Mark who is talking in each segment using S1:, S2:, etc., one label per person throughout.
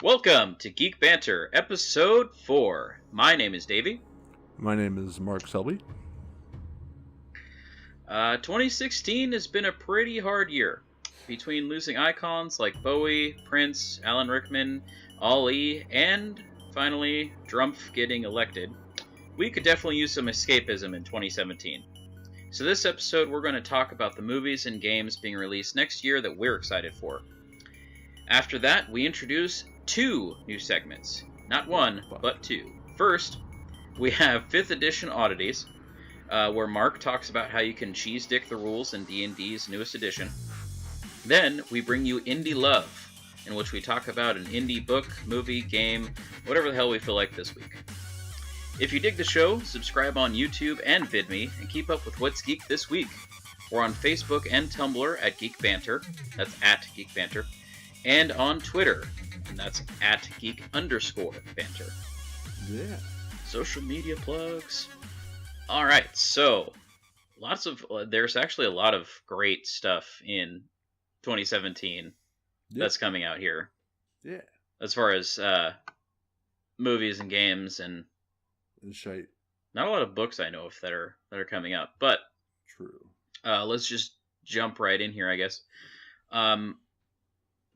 S1: Welcome to Geek Banter, Episode 4. My name is Davey.
S2: My name is Marc Selby.
S1: 2016 has been a pretty hard year. Between losing icons like Bowie, Prince, Alan Rickman, Ali, and, finally, Drumpf getting elected, we could definitely use some escapism in 2017. So this episode, we're going to talk about the movies and games being released next year that we're excited for. After that, we introduce 2 new segments. Not one, but 2. First, we have 5th Edition Oddities, where Marc talks about how you can cheese dick the rules in D&D's newest edition. Then, we bring you Indy Love, in which we talk about an indie book, movie, game, whatever the hell we feel like this week. If you dig the show, subscribe on YouTube and VidMe, and keep up with what's geek this week. We're on Facebook and Tumblr at Geek Banter, that's at Geek Banter, and on Twitter, and that's at geek_banter.
S2: Yeah.
S1: Social media plugs. Alright, so, there's actually a lot of great stuff in 2017 that's coming out here.
S2: Yeah.
S1: As far as movies and games and
S2: shite.
S1: Not a lot of books I know of that are coming up, but
S2: true.
S1: Let's just jump right in here, I guess.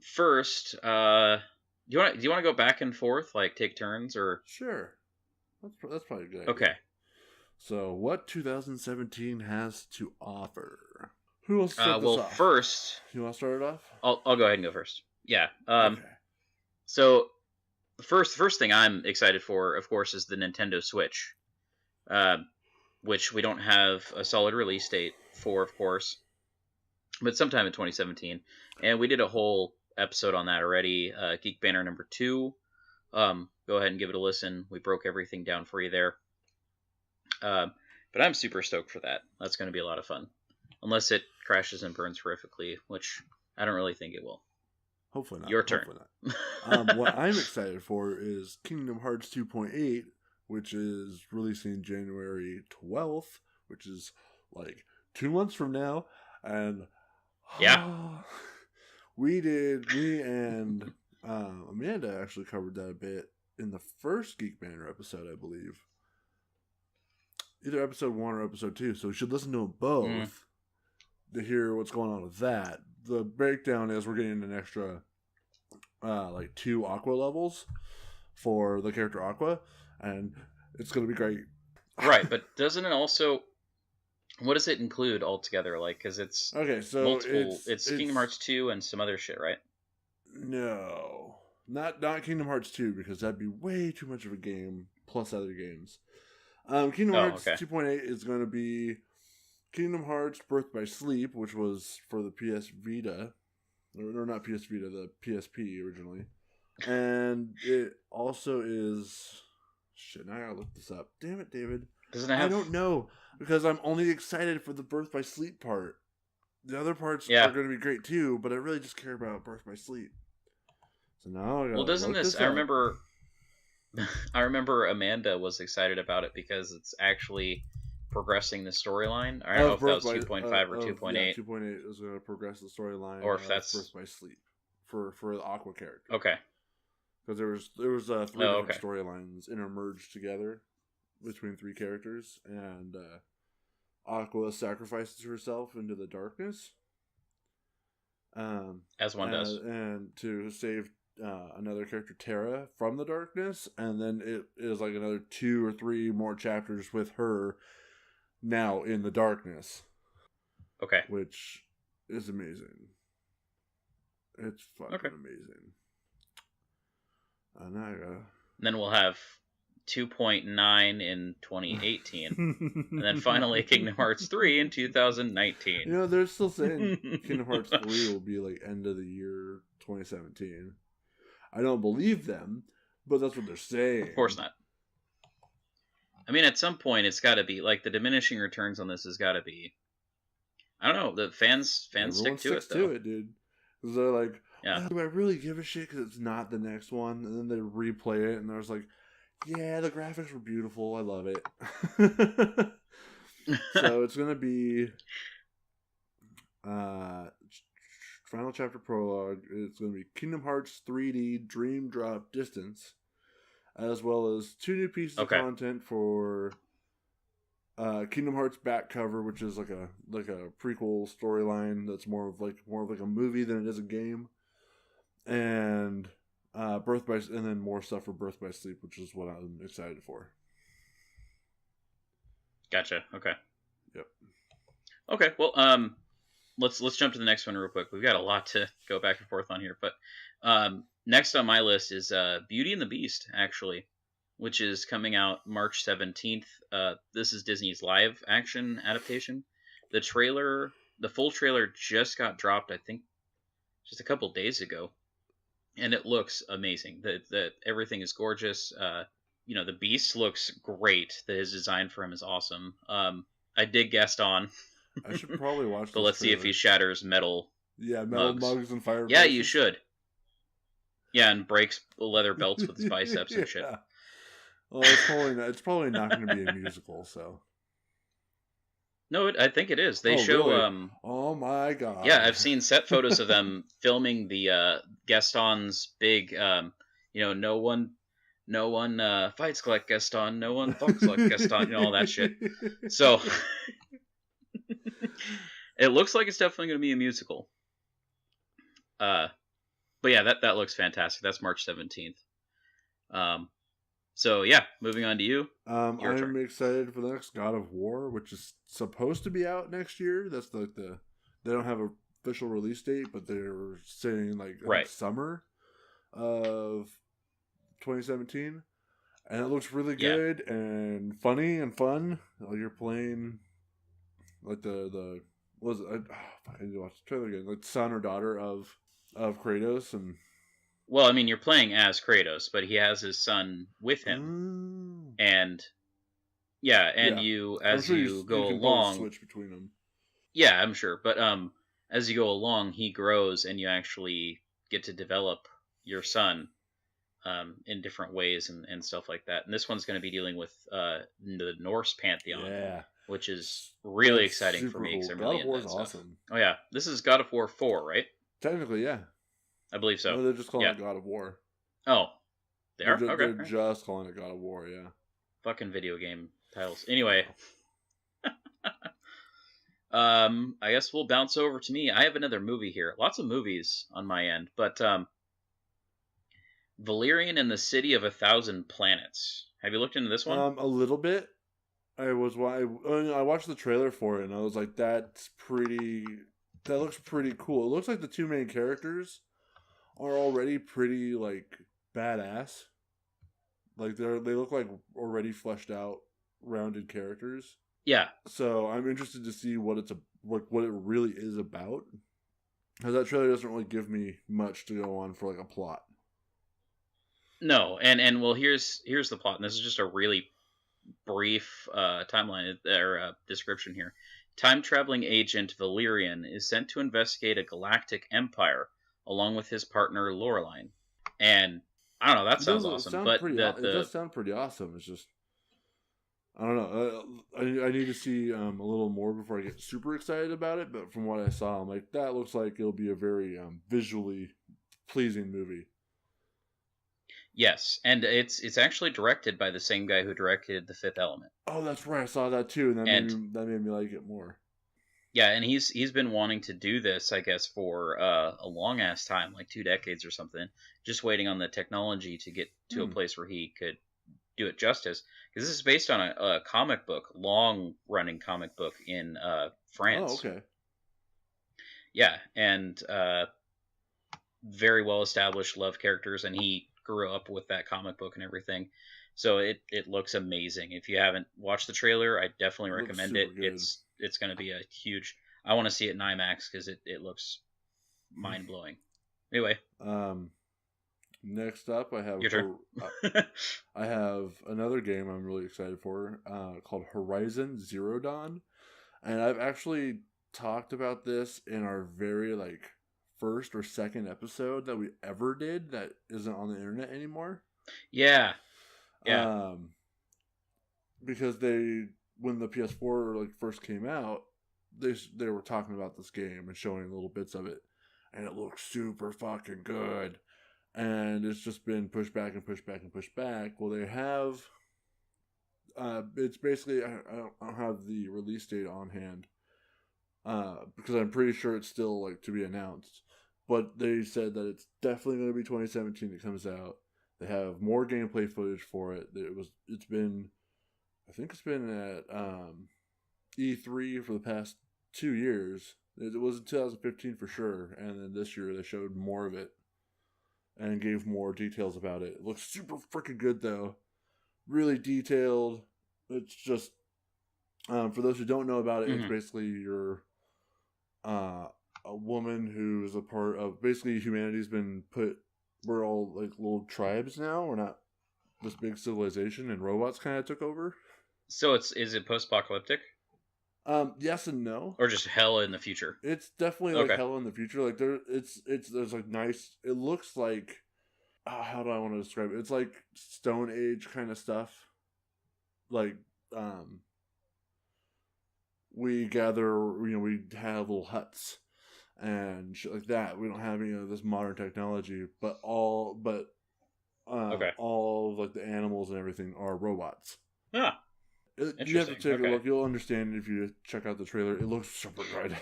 S1: First, do you want to go back and forth, like take turns, or?
S2: Sure, that's probably a good idea.
S1: Okay.
S2: So, what 2017 has to offer? Who wants to start this off?
S1: First,
S2: you want to start it off?
S1: I'll go ahead and go first. Yeah.
S2: Okay.
S1: So, the first thing I'm excited for, of course, is the Nintendo Switch, which we don't have a solid release date for, of course, but sometime in 2017. And we did a whole episode on that already, Geek Banner number 2. Go ahead and give it a listen. We broke everything down for you there. But I'm super stoked for that. That's going to be a lot of fun. Unless it crashes and burns horrifically, which I don't really think it will.
S2: Hopefully not.
S1: Your turn.
S2: Not. What I'm excited for is Kingdom Hearts 2.8, which is releasing January 12th, which is like 2 months from now. And
S1: yeah.
S2: Me and Amanda actually covered that a bit in the first Geek Banner episode, I believe. Either episode 1 or episode 2, so you should listen to them both to hear what's going on with that. The breakdown is we're getting an extra, 2 Aqua levels for the character Aqua, and it's going to be great.
S1: Right, but doesn't it also... What does it include altogether? Like, because it's multiple. It's Kingdom Hearts 2 and some other shit, right?
S2: No, not Kingdom Hearts 2, because that'd be way too much of a game plus other games. Kingdom Hearts 2.8 is going to be Kingdom Hearts Birth by Sleep, which was for the PS Vita, or not PS Vita, the PSP originally, and it also is shit. Now I gotta look this up. Damn it, David.
S1: Doesn't it have...
S2: I don't know. Because I'm only excited for the Birth by Sleep part. The other parts are going to be great too, but I really just care about Birth by Sleep. So now I gotta
S1: doesn't this... I remember Amanda was excited about it because it's actually progressing the storyline. I don't know if that was 2.5 or 2.8.
S2: Yeah, 2.8 is going to progress the storyline.
S1: Or if that's...
S2: Birth by Sleep. For the Aqua character.
S1: Okay.
S2: Because there was 3 different storylines intermerged together between 3 characters, and Aqua sacrifices herself into the darkness,
S1: as one does,
S2: and to save another character, Terra, from the darkness, and then it is like another 2 or 3 more chapters with her now in the darkness.
S1: Okay,
S2: which is amazing. It's fucking amazing. And
S1: then we'll have 2.9 in 2018, and then finally Kingdom Hearts 3 in 2019.
S2: You know, they're still saying Kingdom Hearts 3 will be like end of the year 2017. I don't believe them, but that's what they're saying.
S1: Of course not. I mean, at some point, it's got to be like the diminishing returns on this has got to be. I don't know. The fans stick to it, though.
S2: Dude. Because they're like, do I really give a shit because it's not the next one? And then they replay it, and there's like, yeah, the graphics were beautiful. I love it. So it's going to be final chapter prologue. It's going to be Kingdom Hearts 3D Dream Drop Distance, as well as 2 new pieces of content for Kingdom Hearts back cover, which is like a prequel storyline that's more of like a movie than it is a game, and and then more stuff for Birth by Sleep, which is what I'm excited for.
S1: Gotcha. Okay.
S2: Yep.
S1: Okay. Well, let's jump to the next one real quick. We've got a lot to go back and forth on here, but next on my list is Beauty and the Beast, actually, which is coming out March 17th. This is Disney's live action adaptation. The full trailer just got dropped, I think, just a couple days ago, and it looks amazing. The everything is gorgeous. The Beast looks great. His design for him is awesome. I did Gaston.
S2: I should probably watch.
S1: But let's see if he shatters metal.
S2: Yeah, metal mugs and fire.
S1: Yeah, you should. Yeah, and breaks leather belts with his biceps and shit.
S2: Well, it's probably not going to be a musical, so.
S1: No, I think it is. They show.
S2: Really? Oh my god.
S1: Yeah, I've seen set photos of them filming the Gaston's big. No one fights like Gaston. No one talks like Gaston. All that shit. So. It looks like it's definitely going to be a musical. But yeah, that looks fantastic. That's March 17th. So yeah, moving on to you.
S2: I'm excited for the next God of War, which is supposed to be out next year. That's like they don't have an official release date, but they're saying like summer of 2017, and it looks really good and funny and fun. Like you're playing like I need to watch the trailer again. Like son or daughter of Kratos and.
S1: Well, I mean, you're playing as Kratos, but he has his son with him, and you as you go along,
S2: switch between them.
S1: Yeah, I'm sure, but as you go along, he grows, and you actually get to develop your son in different ways and stuff like that. And this one's going to be dealing with the Norse pantheon, which is really exciting for me because I'm really into that stuff. Awesome. Oh yeah, this is God of War 4, right?
S2: Technically, yeah.
S1: I believe so.
S2: No, they're just calling it God of War.
S1: Oh. They are?
S2: They're just calling it God of War, yeah.
S1: Fucking video game titles. Anyway. I guess we'll bounce over to me. I have another movie here. Lots of movies on my end. But Valerian and the City of 1,000 Planets. Have you looked into this one?
S2: A little bit. I watched the trailer for it, and I was like, that looks pretty cool. It looks like the 2 main characters are already pretty like badass. Like they look like already fleshed out, rounded characters.
S1: Yeah.
S2: So I'm interested to see what it really is about. Because that trailer doesn't really give me much to go on for like a plot.
S1: No, and well, here's the plot, and this is just a really brief timeline or description here. Time-traveling agent Valerian is sent to investigate a galactic empire along with his partner Laureline. And I don't know, that sounds awesome. But it
S2: does sound pretty awesome. It's just I don't know. I need to see a little more before I get super excited about it. But from what I saw, I'm like, that looks like it'll be a very visually pleasing movie.
S1: Yes, and it's actually directed by the same guy who directed The Fifth Element.
S2: Oh, that's right. I saw that too, and that made me like it more.
S1: Yeah, and he's been wanting to do this, I guess, for a long ass time, like 2 decades or something. Just waiting on the technology to get to a place where he could do it justice. Because this is based on a comic book, long running comic book in France.
S2: Oh, okay.
S1: Yeah, and very well established love characters, and he grew up with that comic book and everything. So it looks amazing. If you haven't watched the trailer, I definitely recommend it. Good. It's going to be a huge. I want to see it in IMAX because it looks mind blowing. Anyway,
S2: next up I have
S1: your turn.
S2: I have another game I'm really excited for called Horizon Zero Dawn, and I've actually talked about this in our very first or second episode that we ever did that isn't on the internet anymore.
S1: Yeah.
S2: Because when the PS4 first came out, they were talking about this game and showing little bits of it, and it looks super fucking good. And it's just been pushed back and pushed back and pushed back. Well, they have. It's basically I don't have the release date on hand. Because I'm pretty sure it's still like to be announced. But they said that it's definitely going to be 2017 that comes out. They have more gameplay footage for it. It's been at E3 for the past 2 years. It was in 2015 for sure, and then this year they showed more of it and gave more details about it. It looks super freaking good though, really detailed. It's just for those who don't know about it, it's basically you're a woman who's a part of basically humanity's been put. We're all like little tribes now. We're not this big civilization, and robots kind of took over.
S1: So is it post-apocalyptic?
S2: Yes and no.
S1: Or just hell in the future?
S2: It's definitely like hell in the future. Like there's like nice. It looks like how do I want to describe it? It's like Stone Age kind of stuff. Like we gather, we have little huts and shit like that. We don't have any of this modern technology, but all of like the animals and everything are robots.
S1: Ah.
S2: You have to take a look. You'll understand if you check out the trailer. It looks super good.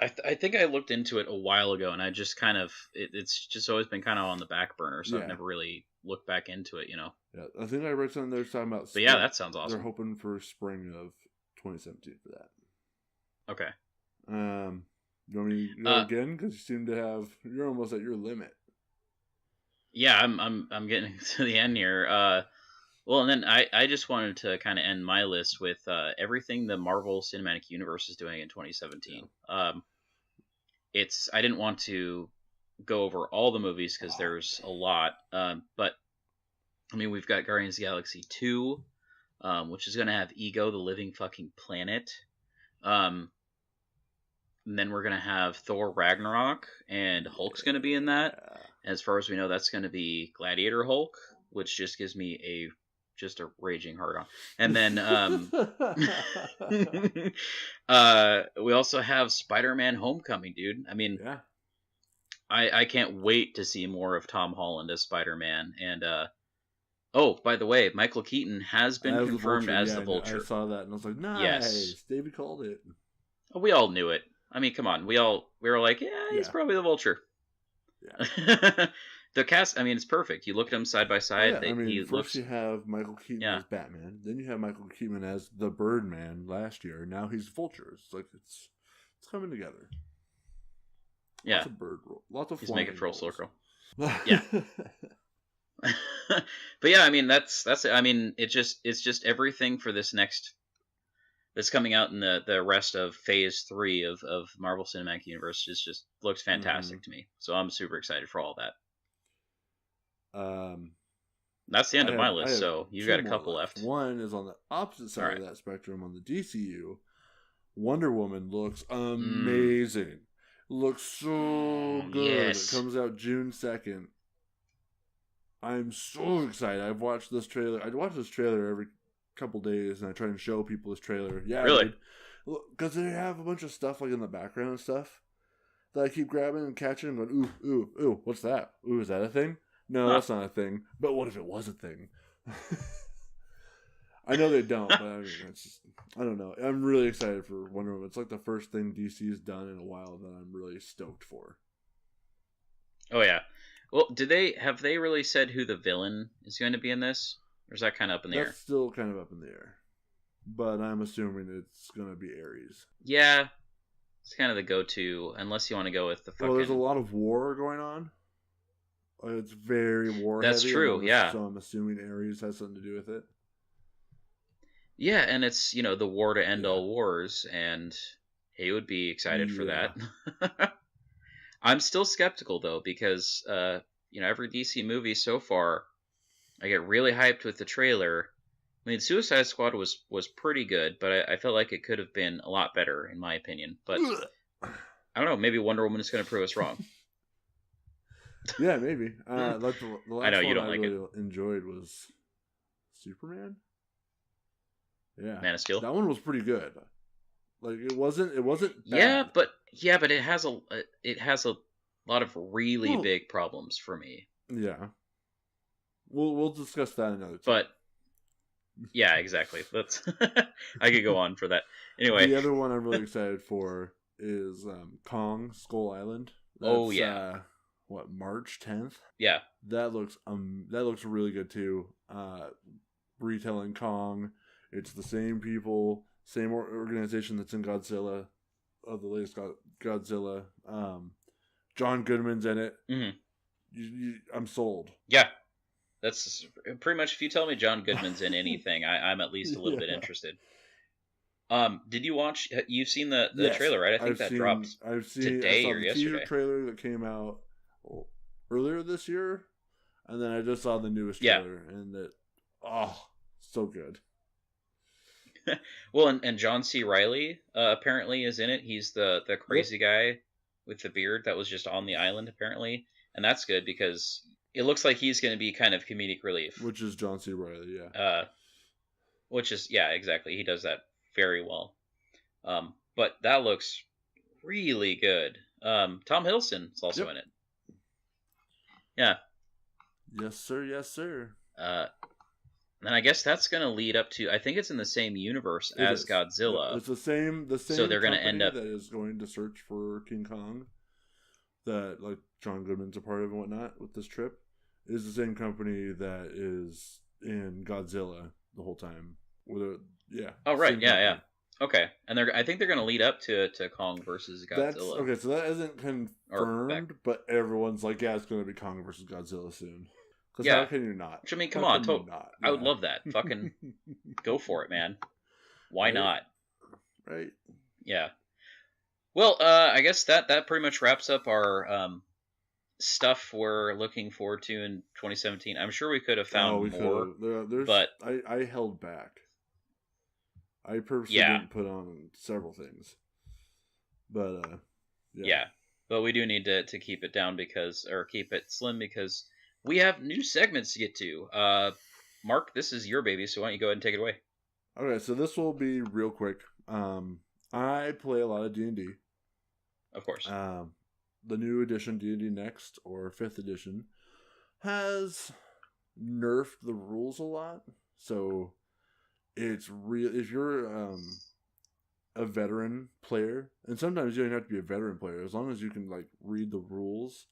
S1: I think I looked into it a while ago, and I just kind of it's just always been kind of on the back burner, so I've never really looked back into it. Yeah,
S2: I think I read something there talking about.
S1: But yeah, that sounds awesome.
S2: They're hoping for spring of 2017 for that.
S1: Okay.
S2: You want me to go again? Because you're almost at your limit.
S1: Yeah, I'm getting to the end here. Well, and then I just wanted to kind of end my list with everything the Marvel Cinematic Universe is doing in 2017. Yeah. I didn't want to go over all the movies because there's a lot. But I mean, we've got Guardians of the Galaxy 2, which is going to have Ego, the living fucking planet. And then we're going to have Thor Ragnarok, and Hulk's going to be in that. As far as we know, that's going to be Gladiator Hulk, which just gives me just a raging hard on. And then we also have Spider-Man Homecoming, dude. I mean, I can't wait to see more of Tom Holland as Spider-Man. And by the way, Michael Keaton has been confirmed as the Vulture.
S2: I saw that and I was like, nice. Yes. David called it.
S1: We all knew it. I mean, come on. We were like, he's probably the Vulture. Yeah. The cast, I mean, it's perfect. You look at them side by side.
S2: First you have Michael Keaton as Batman. Then you have Michael Keaton as the Birdman last year. Now he's Vulture. It's like it's coming together.
S1: Yeah,
S2: lots of bird roll, lots of.
S1: He's making full circle. Yeah. But yeah, I mean that's it. I mean it's just everything for this next that's coming out in the rest of Phase 3 of Marvel Cinematic Universe just looks fantastic to me. So I'm super excited for all that. That's the end of my list, so you've got a couple left.
S2: One is on the opposite side of that spectrum on the DCU. Wonder Woman looks amazing. Looks so good. Yes. It comes out June 2nd. I'm so excited. I've watched this trailer. I watch this trailer every couple days, and I try and show people this trailer. Yeah,
S1: really?
S2: Because they have a bunch of stuff like in the background and stuff that I keep grabbing and catching and going, ooh, what's that? Ooh, is that a thing? No, that's not a thing. But what if it was a thing? I know they don't, but I mean, I don't know. I'm really excited for Wonder Woman. It's like the first thing DC has done in a while that I'm really stoked for.
S1: Oh yeah. Well, have they really said who the villain is going to be in this? Or is that kind of up in the air?
S2: That's still kind of up in the air. But I'm assuming it's going to be Ares.
S1: Yeah. It's kind of the go-to, unless you want to go with the fucking...
S2: Well, there's a lot of war going on. It's very war-heavy.
S1: That's true, yeah.
S2: So I'm assuming Ares has something to do with it.
S1: Yeah, and it's, the war to end all wars, and he would be excited for that. I'm still skeptical, though, because, every DC movie so far, I get really hyped with the trailer. I mean, Suicide Squad was pretty good, but I felt like it could have been a lot better, in my opinion. But, I don't know, maybe Wonder Woman is going to prove us wrong.
S2: Yeah, maybe. The last
S1: I know you don't like
S2: really enjoyed was Superman. Yeah,
S1: Man of Steel.
S2: That one was pretty good. Like it wasn't
S1: Yeah,
S2: bad.
S1: but it has a lot of really
S2: Well,
S1: big problems for me.
S2: yeah. We'll discuss that another time.
S1: But yeah, exactly. That's I could go on for that. Anyway.
S2: The other one I'm really excited for is Kong Skull Island. That's,
S1: oh yeah.
S2: What, March 10th?
S1: Yeah.
S2: That looks really good too. Retelling Kong. It's the same people, same organization that's in Godzilla, of the latest Godzilla. John Goodman's in it.
S1: Mm-hmm.
S2: I'm sold.
S1: Yeah. That's pretty much, if you tell me John Goodman's in anything, I'm at least a little bit interested. Did you watch? You've seen the
S2: Yes,
S1: trailer, right? I think that dropped today or yesterday.
S2: Teaser trailer that came out earlier this year, and then I just saw the newest trailer, and that so good.
S1: Well, and John C. Reilly apparently is in it. He's the crazy guy with the beard that was just on the island apparently, and that's good because it looks like he's going to be kind of comedic relief.
S2: Which is John C. Reilly, yeah.
S1: Which is, yeah, exactly. He does that very well. But that looks really good. Tom Hiddleston is also in it. Yeah.
S2: Yes, sir. Yes, sir.
S1: And I guess that's going to lead up to, I think it's in the same universe as Godzilla.
S2: It's the same.
S1: So they're going to end up
S2: that is going to search for King Kong. That like John Goodman's a part of and whatnot with this trip is the same company that is in Godzilla the whole time.
S1: Oh right, yeah. Okay, and I think they're going to lead up to Kong versus Godzilla.
S2: Okay, so that isn't confirmed, but everyone's like, yeah, it's going to be Kong versus Godzilla soon. Because how can you not?
S1: I mean, come on, I would love that. Fucking go for it, man. Why not?
S2: Right.
S1: Yeah. Well, I guess that pretty much wraps up our stuff we're looking forward to in 2017. I'm sure we could have found more, but
S2: I held back. I purposely didn't put on several things, but
S1: but we do need to keep it down keep it slim because we have new segments to get to. Mark, this is your baby, so why don't you go ahead and take it away?
S2: Okay, so this will be real quick. I play a lot of D&D.
S1: Of course.
S2: The new edition, D&D Next, or 5th edition, has nerfed the rules a lot. So it's real. If you're a veteran player, and sometimes you don't have to be a veteran player, as long as you can like read the rules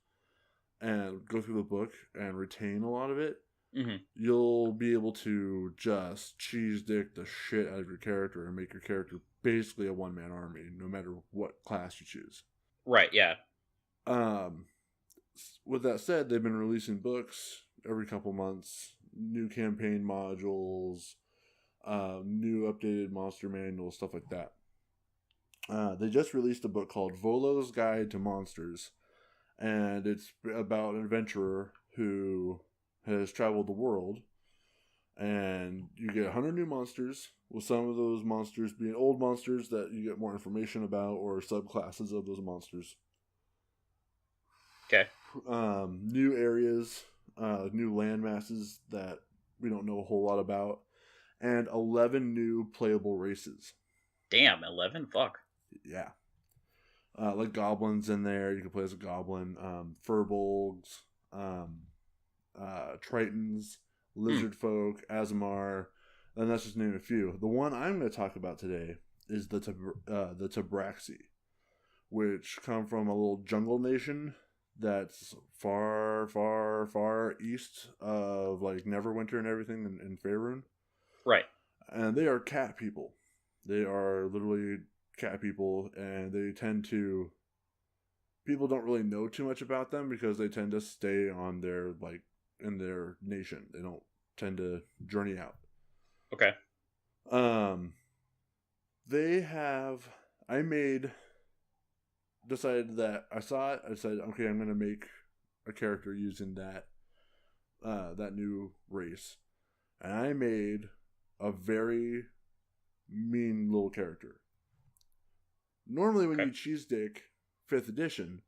S2: and go through the book and retain a lot of it, you'll be able to just cheese dick the shit out of your character and make your character basically a one-man army, no matter what class you choose.
S1: Right, yeah.
S2: With that said, they've been releasing books every couple months, new campaign modules, new updated monster manuals, stuff like that. They just released a book called Volo's Guide to Monsters, and it's about an adventurer who has traveled the world, and you get 100 new monsters, with some of those monsters being old monsters that you get more information about, or subclasses of those monsters.
S1: Okay.
S2: New areas, new land masses that we don't know a whole lot about, and 11 new playable races.
S1: Damn, 11? Fuck.
S2: Yeah. Like goblins in there, you can play as a goblin, furbolgs, tritons, lizard folk, Azamar, and that's just name a few. The one I'm going to talk about today is the Tabraxi, which come from a little jungle nation that's far, far, far east of like Neverwinter and everything in Faerun.
S1: Right.
S2: And they are cat people. They are literally cat people, and they tend to... People don't really know too much about them because they tend to stay on their, like, in their nation. They don't tend to journey out.
S1: Okay.
S2: They have... decided that I saw it. I said, okay, I'm going to make a character using that new race. And I made a very mean little character. Normally when you cheese dick 5th edition,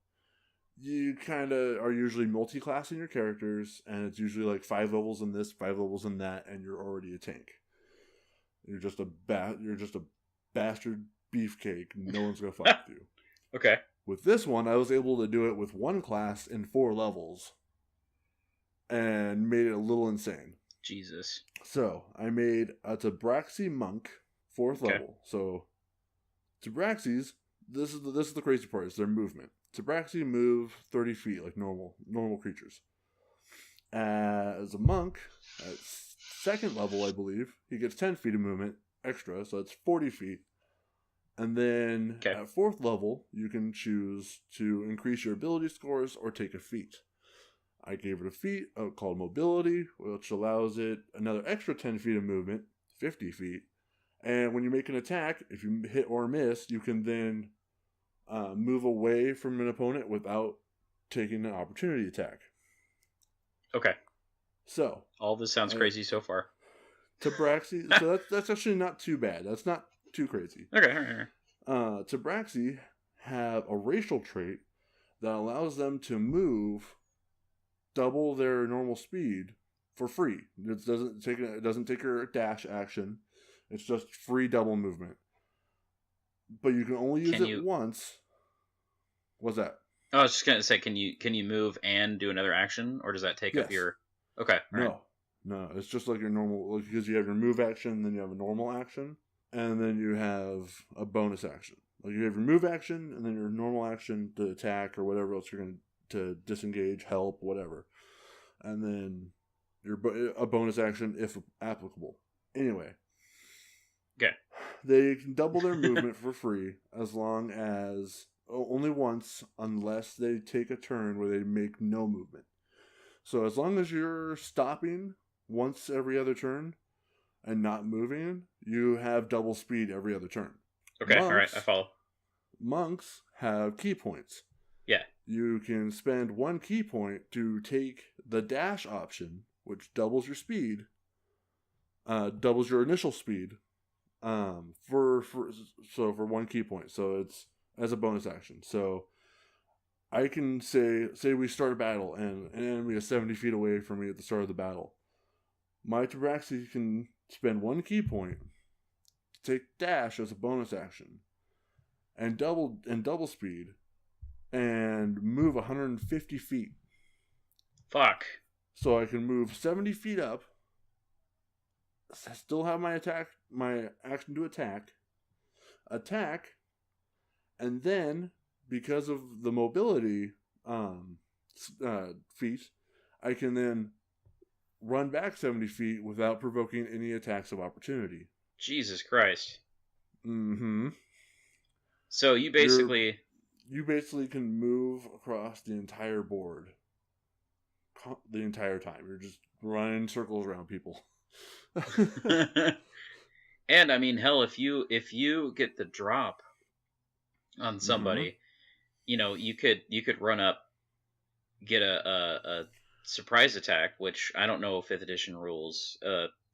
S2: you kind of are usually multi-classing your characters, and it's usually like 5 levels in this, 5 levels in that, and you're already a tank. You're just a bastard beefcake. No one's gonna fuck with you.
S1: Okay.
S2: With this one, I was able to do it with one class in 4 levels, and made it a little insane.
S1: Jesus.
S2: So I made a Tabraxi monk, 4th
S1: Okay.
S2: level. So Tabraxis, this is the crazy part, is their movement. Tabraxi move 30 feet like normal creatures. As a monk, at 2nd level, I believe, he gets 10 feet of movement extra, so that's 40 feet. And then at 4th level, you can choose to increase your ability scores or take a feat. I gave it a feat called Mobility, which allows it another extra 10 feet of movement, 50 feet. And when you make an attack, if you hit or miss, you can then move away from an opponent without taking an opportunity attack.
S1: Okay.
S2: So
S1: all this sounds crazy so far.
S2: Tabraxi, so that's actually not too bad. That's not too crazy.
S1: Okay. All right.
S2: Tabraxi have a racial trait that allows them to move double their normal speed for free. It doesn't take your dash action. It's just free double movement. But you can only use it once. What's that?
S1: I was just gonna say, can you move and do another action, or does that take up your? Okay.
S2: No. It's just like your normal, because you have your move action, then you have a normal action, and then you have a bonus action. Like you have your move action, and then your normal action to attack or whatever else you're going to disengage, help, whatever, and then a bonus action if applicable. Anyway.
S1: Okay.
S2: They can double their movement for free as long as only once, unless they take a turn where they make no movement. So as long as you're stopping once every other turn and not moving, you have double speed every other turn.
S1: Okay, all right, I follow.
S2: Monks have key points.
S1: Yeah.
S2: You can spend 1 key point to take the dash option, which doubles your speed, doubles your initial speed, for 1 key point. So it's as a bonus action. So I can say we start a battle and an enemy is 70 feet away from me at the start of the battle. My Tabraxi can spend 1 key point to take dash as a bonus action and double speed and move 150 feet.
S1: Fuck.
S2: So I can move 70 feet up, still have my action to attack, and then because of the mobility feat, I can then run back 70 feet without provoking any attacks of opportunity.
S1: Jesus Christ.
S2: Mm-hmm.
S1: So you basically
S2: can move across the entire board the entire time. You're just running circles around people.
S1: And I mean, hell, if you get the drop on somebody, you know, you could run up, get a surprise attack, which I don't know 5th edition rules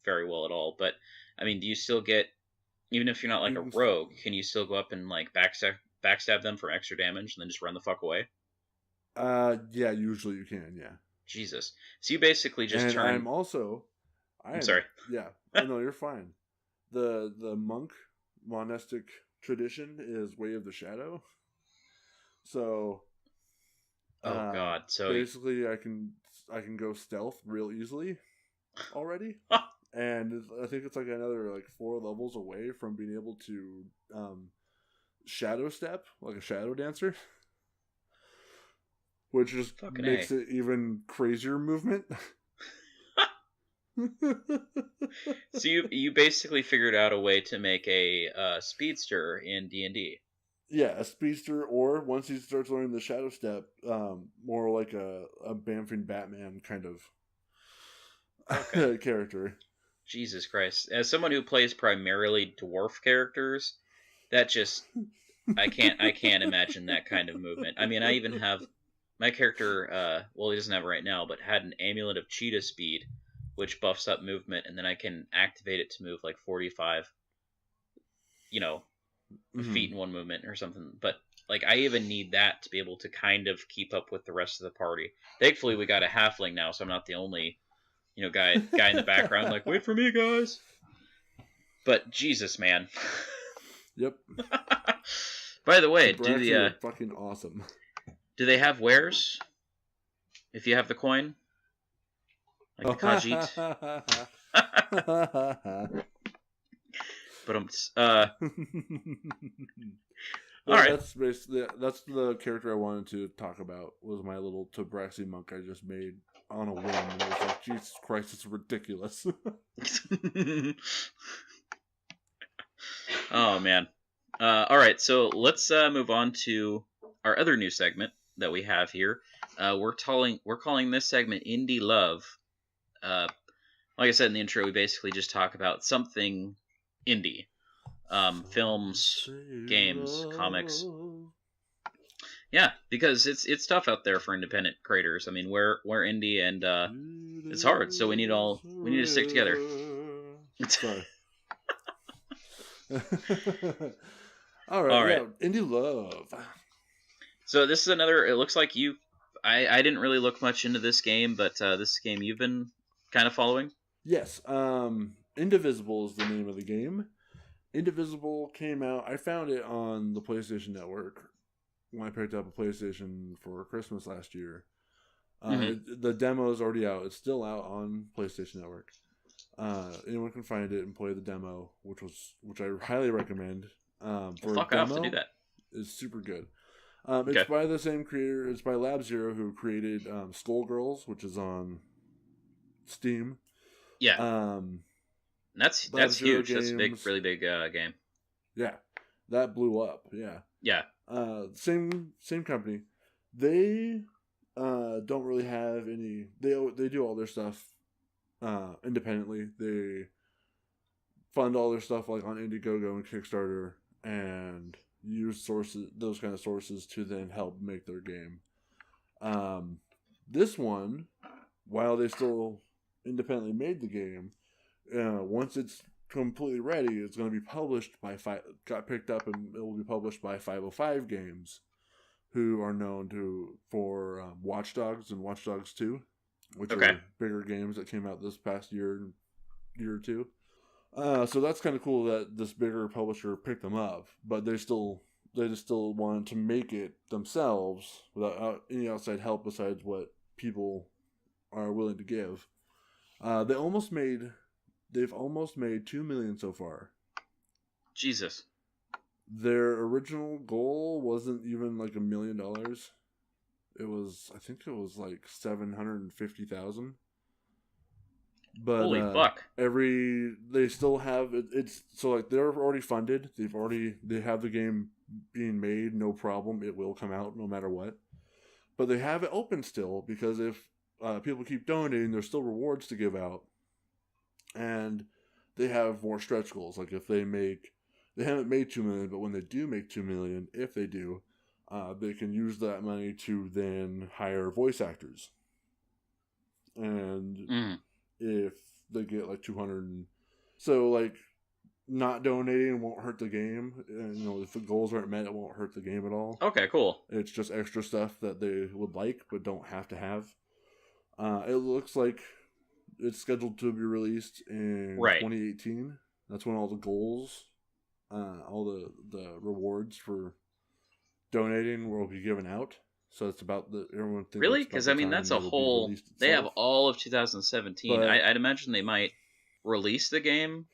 S1: very well at all, but I mean, do you still get, even if you're not like a rogue, can you still go up and like backstab them for extra damage and then just run the fuck away?
S2: Yeah, usually you can, yeah.
S1: Jesus. So you basically just turn.
S2: I'm
S1: sorry.
S2: Yeah. No, you're fine. The monk monastic tradition is Way of the Shadow. So
S1: oh god. So
S2: basically I can go stealth real easily already. And I think it's like another like 4 levels away from being able to shadow step, like a shadow dancer. Which just makes it even crazier movement.
S1: So you basically figured out a way to make a speedster in D&D.
S2: Yeah, a speedster, or once he starts learning the shadow step, more like a Bamfing Batman kind of character.
S1: Jesus Christ! As someone who plays primarily dwarf characters, that just I can't imagine that kind of movement. I mean, I even have my character. Well, he doesn't have it right now, but had an amulet of cheetah speed, which buffs up movement, and then I can activate it to move like 45, feet in one movement or something. But like, I even need that to be able to kind of keep up with the rest of the party. Thankfully, we got a halfling now, so I'm not the only, guy in the background like, wait for me, guys. But Jesus, man.
S2: Yep.
S1: By the way,
S2: The Braxi are fucking awesome.
S1: by the way,
S2: The Braxi are fucking awesome.
S1: do they have wares? If you have the coin, like the Khajiit. But all right.
S2: That's basically the character I wanted to talk about. Was my little Tabraxi monk I just made on a whim. And it was like, Jesus Christ, it's ridiculous.
S1: Oh man. All right, so let's move on to our other new segment that we have here. We're calling this segment Indy Love. Like I said in the intro, we basically just talk about something indie. Films, games, comics. Yeah, because it's tough out there for independent creators. I mean, we're indie and it's hard, so we need to stick together.
S2: Sorry. All right, yeah, Indy Love.
S1: So this is another. It looks like I didn't really look much into this game, but this game you've been kind of following.
S2: Yes. Indivisible is the name of the game. Indivisible came out. I found it on the PlayStation Network when I picked up a PlayStation for Christmas last year. The demo is already out. It's still out on PlayStation Network. Anyone can find it and play the demo, which I highly recommend.
S1: Fuck off to do that.
S2: It's super good.
S1: Okay.
S2: It's by the same creator. It's by Lab Zero, who created Skullgirls, which is on Steam.
S1: Yeah. That's huge. Games. That's a really big game.
S2: Yeah, that blew up. Yeah.
S1: Yeah.
S2: Same company. They don't really have any. They do all their stuff independently. They fund all their stuff like on Indiegogo and Kickstarter, and use those kind of sources to then help make their game. This one, while they still independently made the game, once it's completely ready, it's going to be published by got picked up, and it will be published by 505 Games, who are known for Watch Dogs and Watch Dogs 2, which are bigger games that came out this past year or two. So that's kind of cool that this bigger publisher picked them up, but they just still wanted to make it themselves without any outside help besides what people are willing to give. They've almost made $2 million so far.
S1: Jesus.
S2: Their original goal wasn't even like $1 million. I think it was like 750,000. But
S1: holy fuck!
S2: They still have it's so like they're already funded. They have the game being made, no problem. It will come out no matter what. But they have it open still because if people keep donating, there's still rewards to give out, and they have more stretch goals. Like if they haven't made 2 million, but when they do make 2 million, if they do, they can use that money to then hire voice actors. And if they get like 200, so like not donating won't hurt the game. And, if the goals aren't met, it won't hurt the game at all.
S1: Okay, cool.
S2: It's just extra stuff that they would like but don't have to have. It looks like it's scheduled to be released in 2018. That's when all the goals, all the rewards for donating will be given out. So it's about everyone thinks
S1: really, because I mean that's a whole. They have all of 2017. I'd imagine they might release the game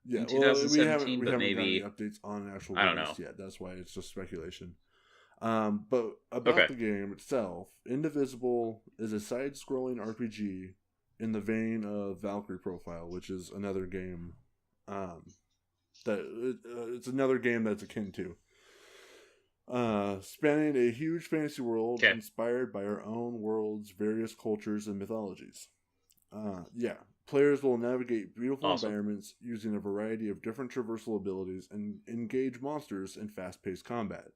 S1: in 2017,
S2: we haven't
S1: maybe
S2: gotten any updates on actual.
S1: I don't know
S2: yet. That's why it's just speculation. But about the game itself, Indivisible is a side-scrolling RPG in the vein of Valkyrie Profile, which is another game it's another game that's akin to. Spanning a huge fantasy world inspired by our own world's various cultures and mythologies. Players will navigate beautiful environments using a variety of different traversal abilities and engage monsters in fast-paced combat.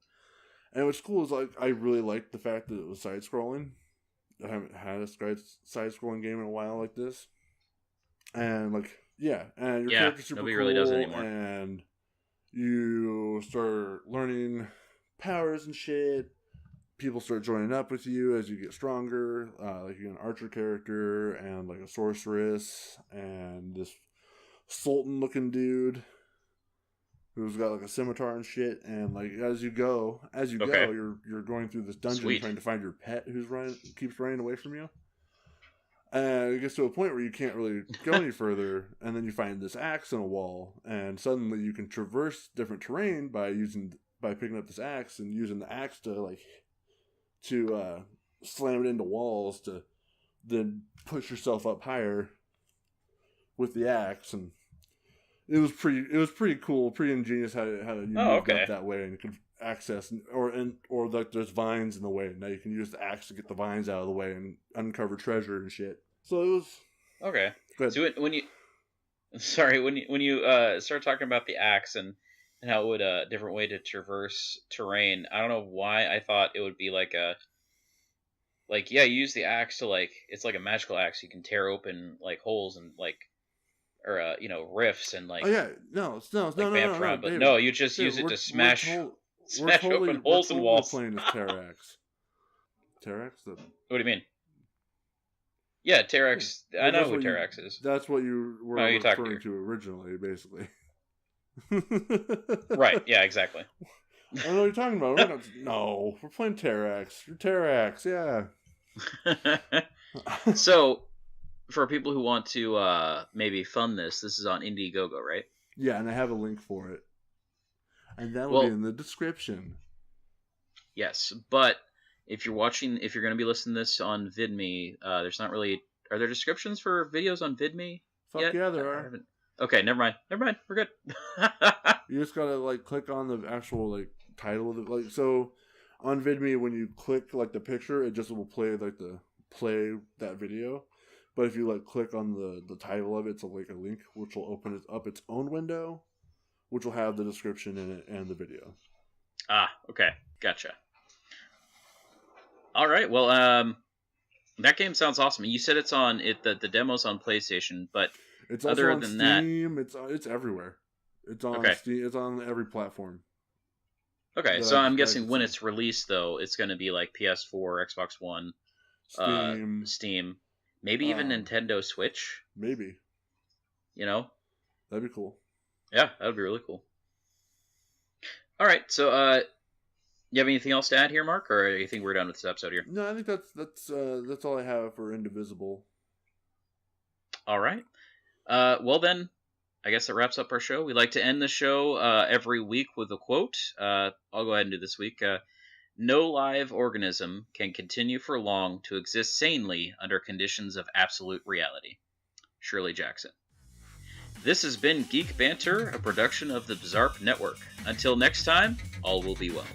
S2: And what's cool is I really like the fact that it was side-scrolling. I haven't had a side-scrolling game in a while like this. And and your character's super
S1: nobody
S2: cool,
S1: really does it anymore.
S2: And you start learning powers and shit. People start joining up with you as you get stronger. You get an archer character and a sorceress and this sultan looking dude. who's got like a scimitar and shit, and like as you go, you're going through this dungeon
S1: Sweet.
S2: trying to find your pet who's keeps running away from you. And it gets to a point where you can't really go any further, and then you find this axe in a wall, and suddenly you can traverse different terrain by picking up this axe and using the axe to slam it into walls to then push yourself up higher with the axe. And it was pretty cool, pretty ingenious how you moved up that way, and you could access or like there's vines in the way. Now you can use the axe to get the vines out of the way and uncover treasure and shit. So it was
S1: okay.
S2: good.
S1: So when you start talking about the axe and how it would a different way to traverse terrain, I don't know why I thought it would be you use the axe to it's like a magical axe. You can tear open holes and rifts and
S2: Oh yeah, no,
S1: but no, you just use it to smash open holes in walls.
S2: We're playing as Terrax. Terrax?
S1: What do you mean? Yeah, Terrax. I know who Terrax is.
S2: That's what you were referring to originally, basically.
S1: Right, yeah, exactly.
S2: I know what you're talking about. We're playing Terrax. You're Terrax, yeah.
S1: So, for people who want to maybe fund this is on Indiegogo, right?
S2: Yeah, and I have a link for it. And that will be in the description.
S1: Yes, but if you're going to be listening to this on VidMe, there's not really... Are there descriptions for videos on VidMe yet?
S2: Yeah, there are.
S1: Okay, never mind. We're good.
S2: You just gotta click on the actual title of it. So on VidMe, when you click the picture, it just will play play that video. But if you click on the title of it, it's a link which will open up its own window, which will have the description in it and the video.
S1: Ah, okay, gotcha. All right, well, that game sounds awesome. You said it's on the demo's on PlayStation, but
S2: it's also
S1: other
S2: on
S1: than
S2: Steam. It's everywhere. It's on Steam. It's on every platform.
S1: Okay, so I'm guessing when it's released, though, it's going to be PS4, Xbox One, Steam, maybe even Nintendo Switch.
S2: Maybe. That'd be cool.
S1: Yeah, that would be really cool. All right, so you have anything else to add here, Mark, or you think we're done with this episode here?
S2: No, I think that's all I have for Indivisible.
S1: All right. Well then, I guess that wraps up our show. We like to end the show every week with a quote. I'll go ahead and do this week. No live organism can continue for long to exist sanely under conditions of absolute reality. Shirley Jackson. This has been Geek Banter, a production of the Bizarre Network. Until next time, all will be well.